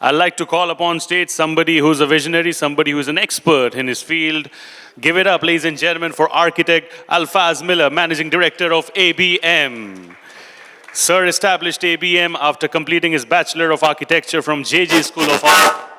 I'd like to call upon stage somebody who's a visionary, somebody who's an expert in his field. Give it up, ladies and gentlemen, for architect Alfaz Miller, Managing Director of ABM. Sir established ABM after completing his Bachelor of Architecture from JJ School of Art.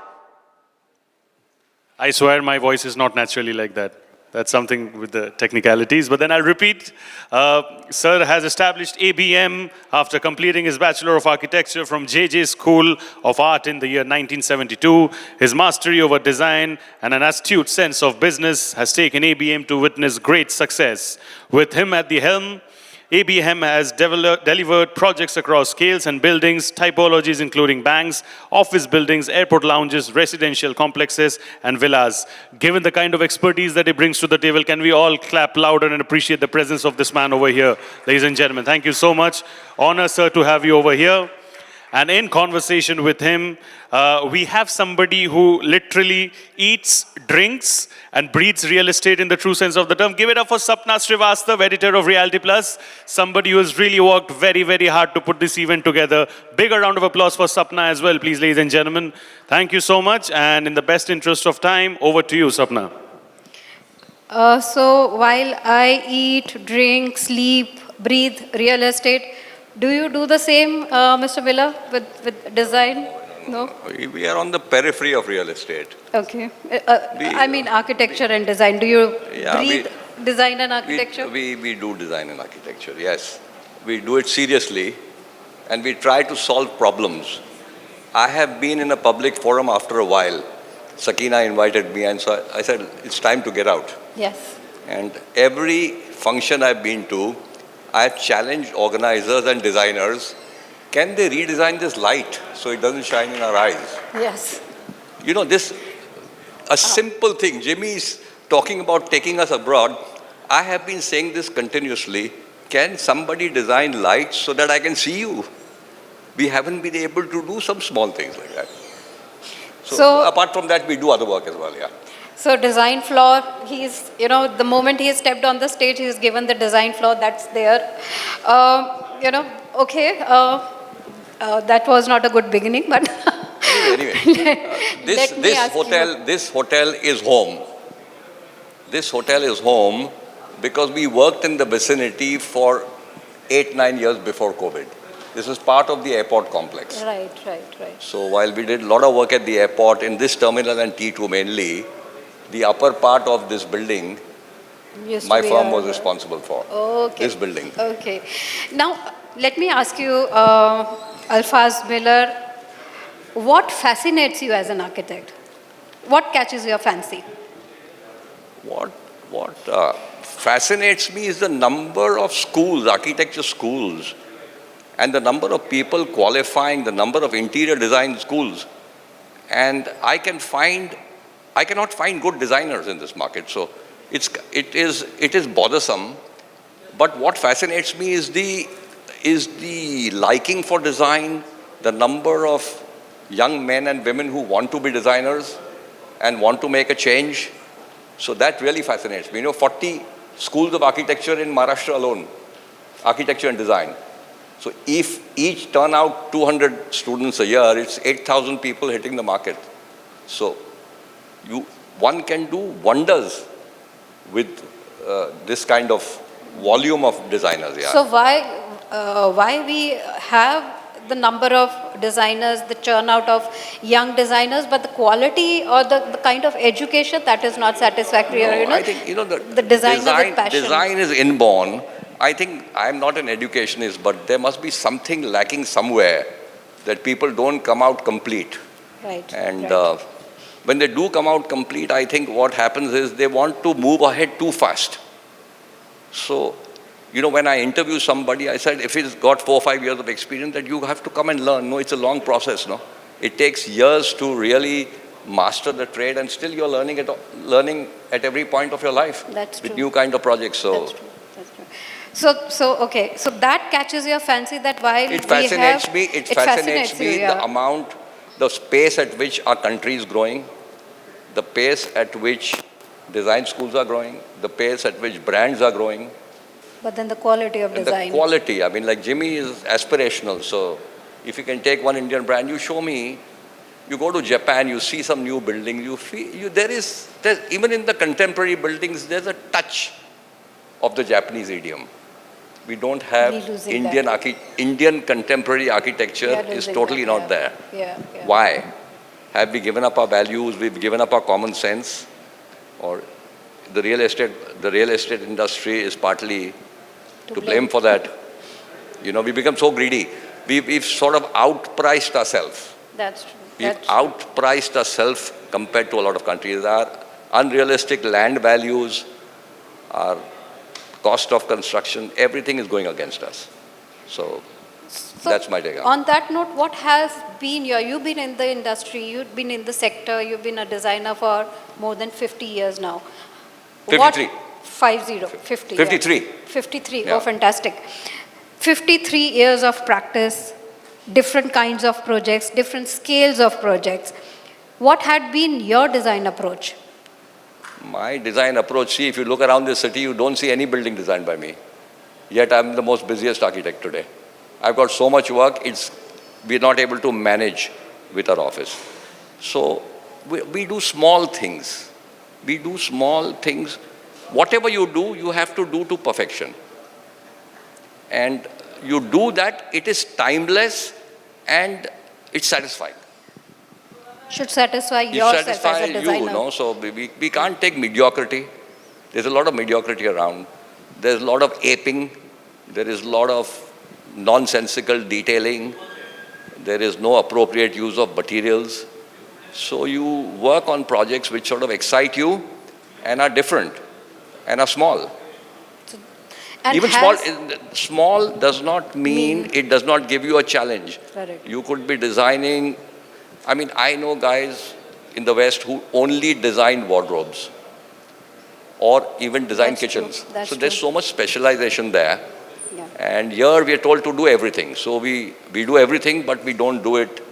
I swear my voice is not naturally like that. That's something with the technicalities. But then I'll repeat. Sir has established ABM after completing his Bachelor of Architecture from JJ School of Art in the year 1972. His mastery over design and an astute sense of business has taken ABM to witness great success. With him at the helm, ABM has delivered projects across scales and buildings, typologies including banks, office buildings, airport lounges, residential complexes, and villas. Given the kind of expertise that he brings to the table, can we all clap louder and appreciate the presence of this man over here? Ladies and gentlemen, thank you so much. Honor, sir, to have you over here. And in conversation with him, we have somebody who literally eats, drinks, and breathes real estate in the true sense of the term. Give it up for Sapna Srivastava, editor of Realty Plus. Somebody who has really worked very, very hard to put this event together. Bigger round of applause for Sapna as well, please, ladies and gentlemen. Thank you so much. And in the best interest of time, over to you, Sapna. So while I eat, drink, sleep, breathe real estate, do you do the same, Mr. Miller, with design? No? We are on the periphery of real estate. Okay. I mean architecture and design. Do you breathe design and architecture? We do design and architecture, yes. We do it seriously and we try to solve problems. I have been in a public forum after a while. Sakina invited me and so I said, it's time to get out. Yes. And every function I've been to, I've challenged organizers and designers, can they redesign this light so it doesn't shine in our eyes? Yes. You know, a simple thing. Jimmy is talking about taking us abroad. I have been saying this continuously. Can somebody design lights so that I can see you? We haven't been able to do some small things like that. So apart from that, we do other work as well, yeah. So design floor, he's, the moment he stepped on the stage, he's given the design floor, that's there. Okay, that was not a good beginning, but... anyway, this hotel is home. This hotel is home because we worked in the vicinity for 8-9 years before COVID. This is part of the airport complex. Right. So while we did a lot of work at the airport, in this terminal and T2 mainly, the upper part of this building, my firm was responsible for. Okay. This building. Okay. Now, let me ask you, Alfaz Miller, what fascinates you as an architect? What catches your fancy? What fascinates me is the number of schools, architecture schools, and the number of people qualifying, the number of interior design schools. And I cannot find good designers in this market. So it is bothersome. But what fascinates me is the liking for design, the number of young men and women who want to be designers and want to make a change. So that really fascinates me. 40 schools of architecture in Maharashtra alone, architecture and design. So if each turn out 200 students a year, it's 8,000 people hitting the market. So one can do wonders with this kind of volume of designers. Yeah. So why we have the number of designers, the churn out of young designers, but the quality or the kind of education that is not satisfactory? No, I think the design with passion. Design is inborn. I think I'm not an educationist, but there must be something lacking somewhere that people don't come out complete. Right. And when they do come out complete, I think what happens is they want to move ahead too fast. So, when I interview somebody, I said, if he's got 4 or 5 years of experience, that you have to come and learn. No, it's a long process, no? It takes years to really master the trade, and still you're learning at every point of your life. That's true. With new kind of projects. So that's true. Okay. So that catches your fancy, that while it fascinates me. It fascinates me yeah. The amount, the pace at which our country is growing, the pace at which design schools are growing, the pace at which brands are growing. But then the quality of design. The quality, like Jimmy is aspirational. So if you can take one Indian brand, you show me You go to Japan, you see some new buildings, you feel, there's, even in the contemporary buildings, there's a touch of the Japanese idiom. We don't have We're losing Indian, that. Indian contemporary architecture We are is losing totally that, not there. Yeah. Why? Have we given up our values? We've given up our common sense? Or the real estate industry is partly to blame for that. You know, we become so greedy. We've sort of outpriced ourselves. That's true. We've outpriced ourselves compared to a lot of countries. Our unrealistic land values, our cost of construction, everything is going against us. So that's my take on it. On that note, what has been you've been in the industry, you've been in the sector, you've been a designer for more than 50 years now. 53. 50. 53. Yeah. 53, Yeah. oh fantastic. 53 years of practice, different kinds of projects, different scales of projects. What had been your design approach? My design approach, see, if you look around this city, you don't see any building designed by me. Yet I'm the most busiest architect today. I've got so much work, we're not able to manage with our office. So we do small things. We do small things. Whatever you do, you have to do to perfection. And you do that, it is timeless and it's satisfying. Should satisfy It yourself satisfies as a designer. you, no? So we can't take mediocrity. There's a lot of mediocrity around. There's a lot of aping. There is a lot of nonsensical detailing. There is no appropriate use of materials. So you work on projects which sort of excite you and are different and are small. And Even small does not mean it does not give you a challenge. Correct. You could be designing, I mean, I know guys in the West who only design wardrobes or even design That's true. kitchens. That's so there's true. so much specialization there. Yeah. And here we are told to do everything. So we do everything, but we don't do it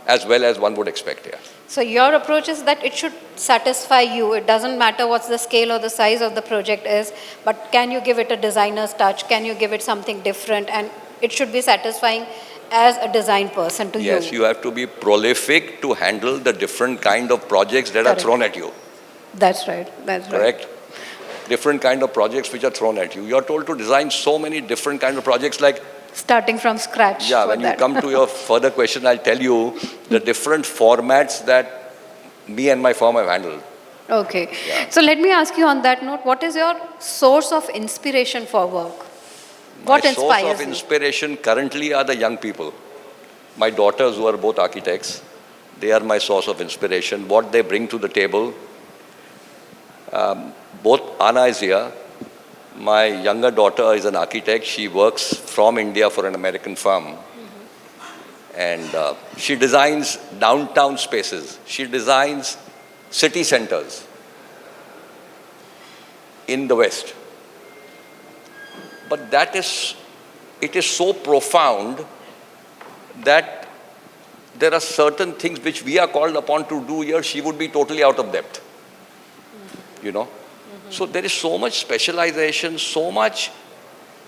as well as one would expect here. So your approach is that it should satisfy you. It doesn't matter what's the scale or the size of the project is, but can you give it a designer's touch? Can you give it something different? And it should be satisfying as a design person to you. Yes, you have to be prolific to handle the different kind of projects that Correct. are thrown at you. That's right. That's right. Correct? Different kind of projects which are thrown at you. You are told to design so many different kind of projects like, Starting from scratch. yeah, for when that. you come to your further question, I'll tell you the different formats that me and my firm have handled. Okay. Yeah. So let me ask you on that note, what is your source of inspiration for work? What My inspires source of you? inspiration currently are the young people. My daughters, who are both architects, they are my source of inspiration. What they bring to the table. Both Anna is here. My younger daughter is an architect. She works from India for an American firm. And she designs downtown spaces. She designs city centers in the West. But it is so profound that there are certain things which we are called upon to do here, she would be totally out of depth. You know? So there is so much specialization, so much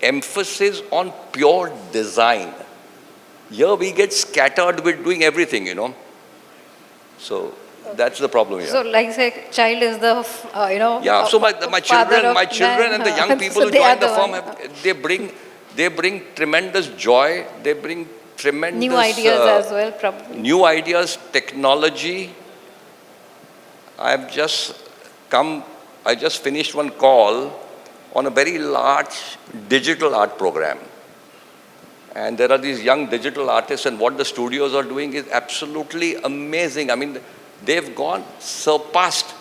emphasis on pure design. Here we get scattered with doing everything, you know. So that's the problem here. So like say, child is the, Yeah, so my children man, and the young people so who they are join the firm, one. they bring tremendous joy. They bring tremendous New ideas as well, probably. new ideas, technology. I just finished one call on a very large digital art program. And there are these young digital artists, and what the studios are doing is absolutely amazing. I mean, they've surpassed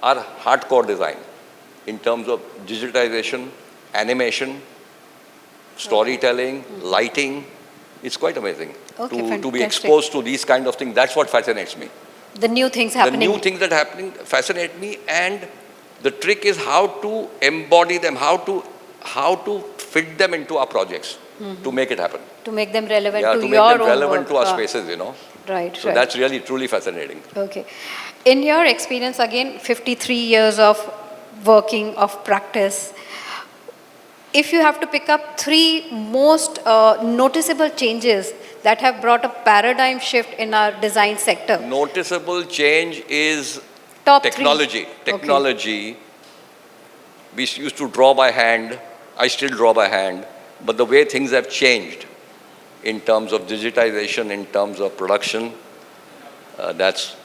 our hardcore design in terms of digitization, animation, storytelling, lighting. It's quite amazing to be fantastic. exposed to these kind of things. That's what fascinates me. The new things happening. The new things that are happening fascinate me, and the trick is how to embody them, how to fit them into our projects to make it happen. To make them relevant Yeah, to to your make them own relevant work. to our spaces, you know. Right, So right. that's really, truly fascinating. Okay. In your experience, again, 53 years of working, of practice, if you have to pick up three most noticeable changes that have brought a paradigm shift in our design sector? Noticeable change is Top technology. three. Technology. We used to draw by hand. I still draw by hand. But the way things have changed in terms of digitization, in terms of production, that's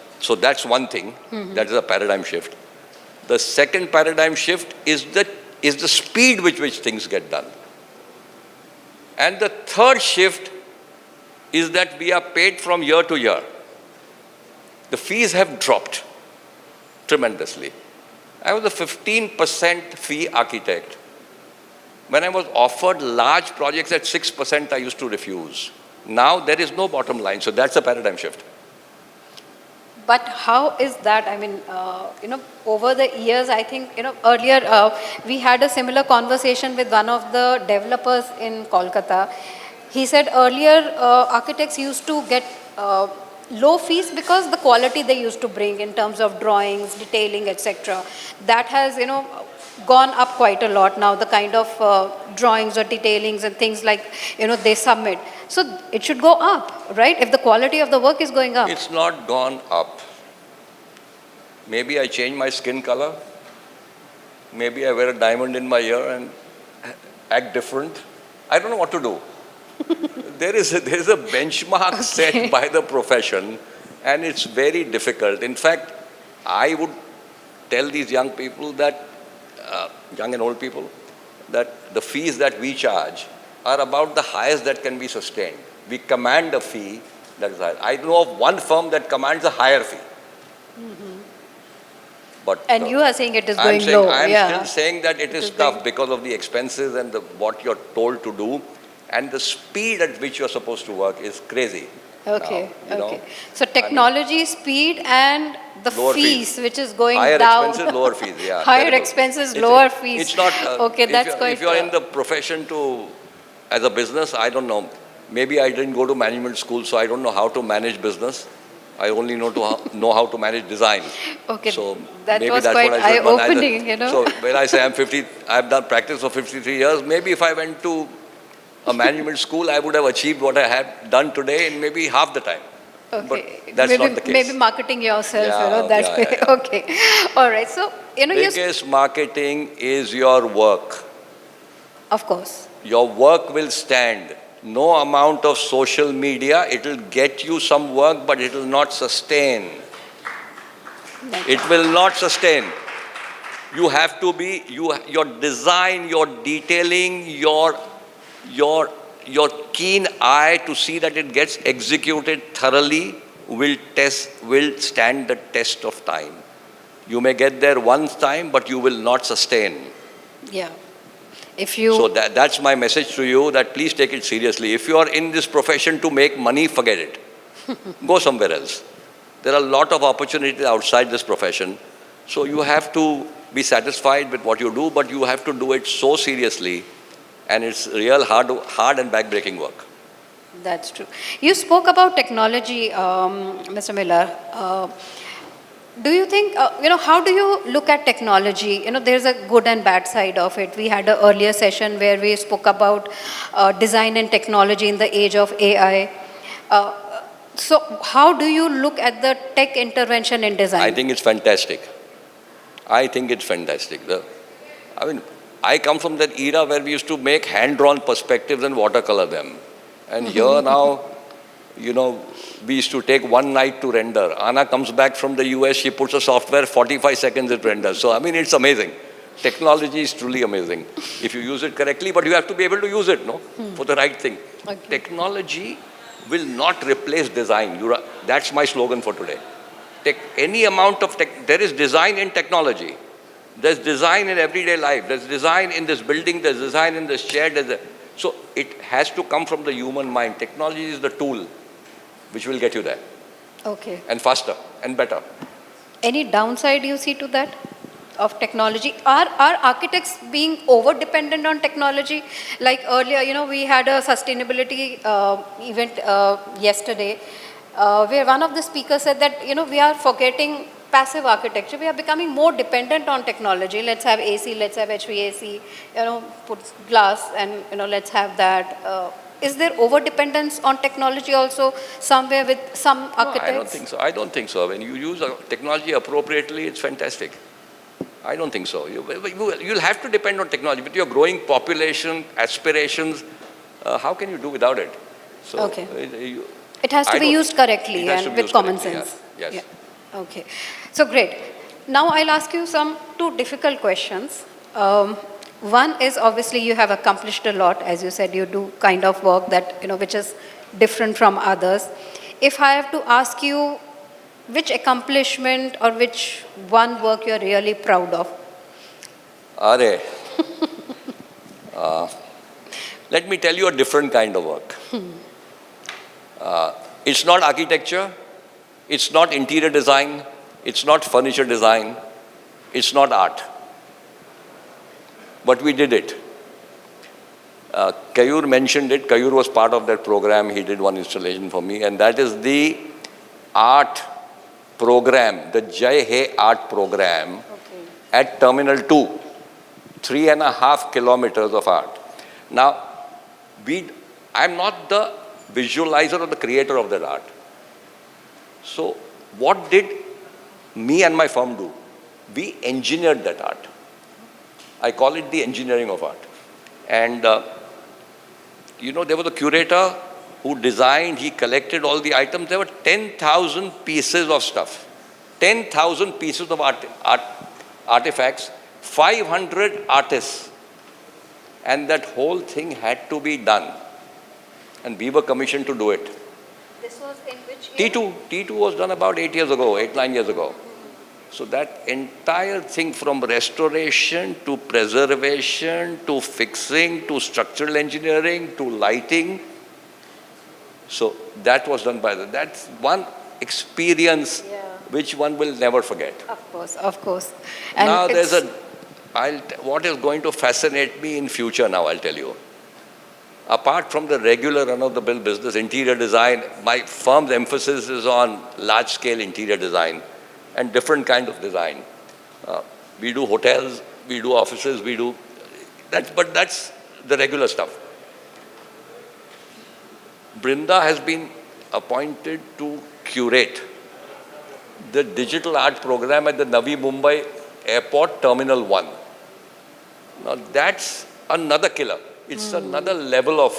one thing. That is a paradigm shift. The second paradigm shift is the speed with which things get done. And the third shift is that we are paid from year to year. The fees have dropped tremendously. I was a 15% fee architect. When I was offered large projects at 6%, I used to refuse. Now there is no bottom line, so that's a paradigm shift. But how is that? I mean, over the years, I think, earlier we had a similar conversation with one of the developers in Kolkata. He said earlier architects used to get low fees because the quality they used to bring in terms of drawings, detailing, etc. That has, gone up quite a lot now, the kind of drawings or detailings and things like, they submit. So it should go up, right? If the quality of the work is going up. It's not gone up. Maybe I change my skin color. Maybe I wear a diamond in my ear and act different. I don't know what to do. There is a benchmark set by the profession, and it's very difficult. In fact, I would tell these young people that, young and old people, that the fees that we charge are about the highest that can be sustained. We command a fee that is higher. I know of one firm that commands a higher fee. But and you are saying it is going low. I'm still saying that it is tough because of the expenses and what you're told to do, and the speed at which you're supposed to work is crazy. Okay, okay. So technology, speed, and the fees, which is going higher down. Higher expenses, lower fees, yeah. Higher terrible. expenses, lower fees. It's not, okay, that's quite... If you're in the profession as a business, I don't know. Maybe I didn't go to management school, so I don't know how to manage business. I only know how to manage design. Okay, so that maybe was that's quite what I should learn. eye-opening, So when I say I've done practice for 53 years, maybe if I went to a management school, I would have achieved what I have done today in maybe half the time. Okay. But that's not the case. Maybe marketing yourself, that way. Yeah. Okay. All right. So, biggest marketing is your work. Of course. Your work will stand. No amount of social media, it will get you some work, but it will not sustain. It will not sustain. You have to be, your design, your detailing, your keen eye to see that it gets executed thoroughly will stand the test of time. You may get there one time, but you will not sustain. Yeah. So that's my message to you, that please take it seriously. If you are in this profession to make money, forget it. Go somewhere else. There are a lot of opportunities outside this profession. So you have to be satisfied with what you do, but you have to do it so seriously. And it's real hard and back-breaking work. That's true. You spoke about technology, Mr. Miller. Do you think, how do you look at technology? There's a good and bad side of it. We had an earlier session where we spoke about design and technology in the age of AI. So how do you look at the tech intervention in design? I think it's fantastic. I come from that era where we used to make hand-drawn perspectives and watercolor them. And here now, we used to take one night to render. Anna comes back from the US, she puts a software, 45 seconds it renders. So, it's amazing. Technology is truly amazing if you use it correctly, but you have to be able to use it, for the right thing. Okay. Technology will not replace design. That's my slogan for today. Any amount of there is design in technology. There's design in everyday life. There's design in this building. There's design in this chair. So it has to come from the human mind. Technology is the tool which will get you there. Okay. And faster and better. Any downside you see to that of technology? Are architects being over-dependent on technology? Like earlier, we had a sustainability event yesterday where one of the speakers said that, we are forgetting passive architecture. We are becoming more dependent on technology. Let's have AC, let's have HVAC, put glass and, let's have that. is there over dependence on technology also somewhere with some architects? No, I don't think so. I don't think so. When you use technology appropriately, it's fantastic. I don't think so. You'll have to depend on technology. With your growing population, aspirations, how can you do without it? So, Okay. It has to be used correctly and with common sense. Yes. Yeah. Okay. So great. Now I'll ask you two difficult questions. One is obviously you have accomplished a lot. As you said, you do kind of work that, which is different from others. If I have to ask you which accomplishment or which one work you're really proud of? Are. Let me tell you a different kind of work. It's not architecture, it's not interior design, it's not furniture design, it's not art. But we did it. Kayur mentioned it. Kayur was part of that program. He did one installation for me, and that is the art program, the Jai Hai Art program at Terminal 2. 3.5 kilometers of art. Now, I'm not the visualizer or the creator of that art. So, what did me and my firm do? We engineered that art. I call it the engineering of art. And, there was a curator who designed, he collected all the items. There were 10,000 pieces of stuff, 10,000 pieces of artifacts, 500 artists. And that whole thing had to be done. And we were commissioned to do it. This was in which year? T2 was done about 8 years ago, 9 years ago. So that entire thing, from restoration to preservation to fixing to structural engineering to lighting, so that was done by that's one experience which one will never forget. Of course. And now what is going to fascinate me in future now, I'll tell you. Apart from the regular run-of-the-mill business, interior design, my firm's emphasis is on large-scale interior design and different kind of design. We do hotels, we do offices, but that's the regular stuff. Brinda has been appointed to curate the digital art program at the Navi Mumbai Airport Terminal 1. Now that's another killer. It's another level of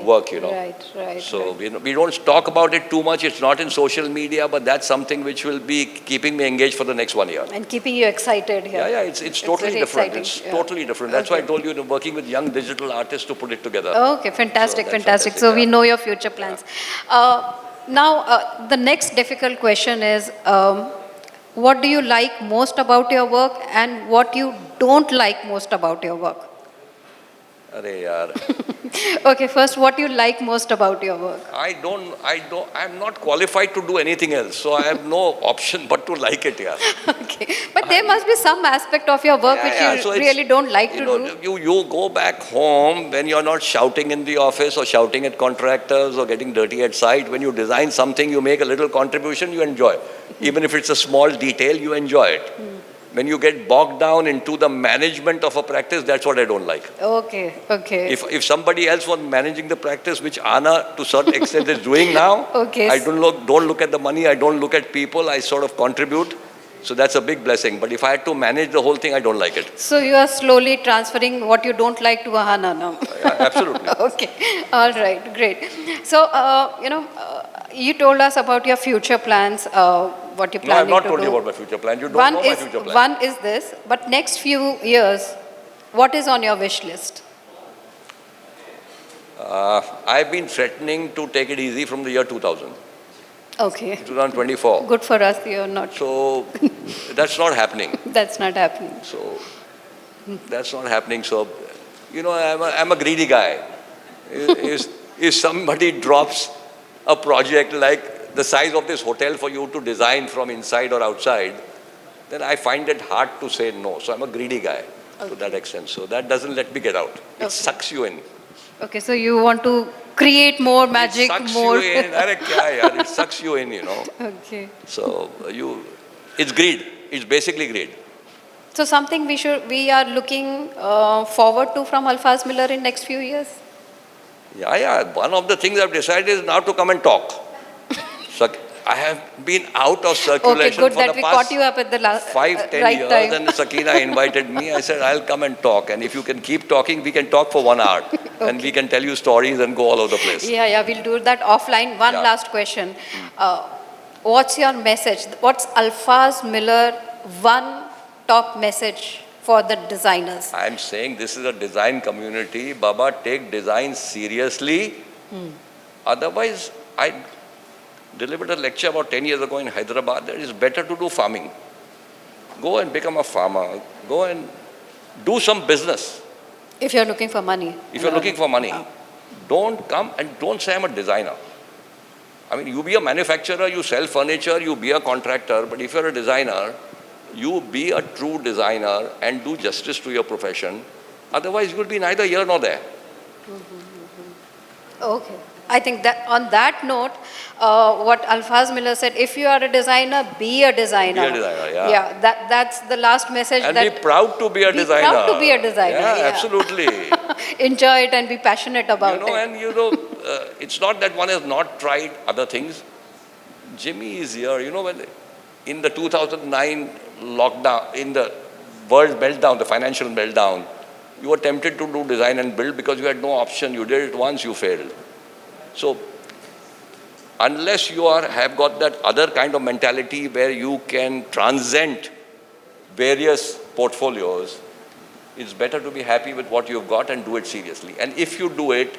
work, Right. So we don't talk about it too much. It's not in social media, but that's something which will be keeping me engaged for the next 1 year. And keeping you excited here. Yeah, it's totally different. Exciting. It's totally different. That's why I told you, working with young digital artists to put it together. Okay, fantastic. So we know your future plans. Now, the next difficult question is, what do you like most about your work and what you don't like most about your work? Okay, first, what you like most about your work? I'm not qualified to do anything else, so I have no option but to like it, yeah. Okay, but there must be some aspect of your work which you really don't like to do. You go back home when you're not shouting in the office or shouting at contractors or getting dirty at site. When you design something, you make a little contribution, you enjoy. Even if it's a small detail, you enjoy it. When you get bogged down into the management of a practice, that's what I don't like. Okay. If somebody else was managing the practice, which Anna to certain extent is doing now, I don't look at the money, I don't look at people, I sort of contribute. So that's a big blessing. But if I had to manage the whole thing, I don't like it. So you are slowly transferring what you don't like to Ahana now. Yeah, absolutely. Okay. All right. Great. So, you told us about your future plans, what you're planning to do. No, I've not told you about my future plan. You don't know my future plan. One is this, but next few years, what is on your wish list? I've been threatening to take it easy from the year 2000. Okay. 2024. Good for us, you're not. So, that's not happening. That's not happening. So, that's not happening. So, I'm a greedy guy. If somebody drops a project like the size of this hotel for you to design from inside or outside, then I find it hard to say no. So I'm a greedy guy to that extent. So that doesn't let me get out. It sucks you in. Okay, so you want to create more magic, more. It sucks you in, Okay. So it's greed. It's basically greed. So something we are looking forward to from Alfaz Miller in next few years? Yeah. One of the things I've decided is now to come and talk. I have been out of Okay, circulation good for that the we past caught you up at the 5-10 right years, time. and Sakina invited me. I said, I'll come and talk. And if you can keep talking, we can talk for 1 hour. And we can tell you stories and go all over the place. Yeah, we'll do that offline. One Yeah. last question. What's your message? What's Alfaz Miller one top message for the designers? I'm saying this is a design community. Baba, take design seriously. Otherwise, I delivered a lecture about 10 years ago in Hyderabad that it's better to do farming. Go and become a farmer. Go and do some business. If you're looking for money. If you're looking for money, don't come and don't say I'm a designer. I mean, you be a manufacturer, you sell furniture, you be a contractor, but if you're a designer, you be a true designer and do justice to your profession. Otherwise, you'll be neither here nor there. Okay. I think that on that note, what Alfaz Miller said, if you are a designer, be a designer. Be a designer, yeah. Yeah, that's the last message. And that be proud to be a designer. Be proud to be a designer. Yeah, absolutely. Enjoy it and be passionate about it. And it's not that one has not tried other things. Jimmy is here. When in the 2009 lockdown, in the world meltdown, the financial meltdown, you were tempted to do design and build because you had no option. You did it once, you failed. So, unless you have got that other kind of mentality where you can transcend various portfolios, it's better to be happy with what you've got and do it seriously. And if you do it,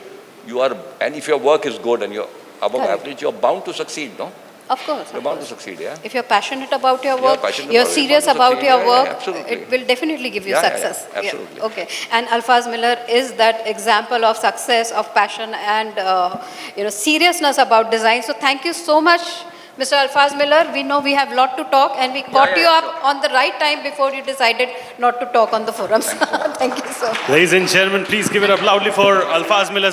and if your work is good and you're above average, you're bound to succeed, no? Of course. You're bound to succeed, yeah? If you're passionate about your work, passionate you're about it, serious you're bound about to your succeed. work, Yeah, absolutely. it will definitely give you success. Yeah, absolutely. Okay. And Alfaz Miller is that example of success, of passion and seriousness about design. So thank you so much, Mr. Alfaz Miller. We know we have a lot to talk and we caught you up on the right time before you decided not to talk on the forums. Thank you so much. Ladies and gentlemen, please give it up loudly for Alfaz Miller.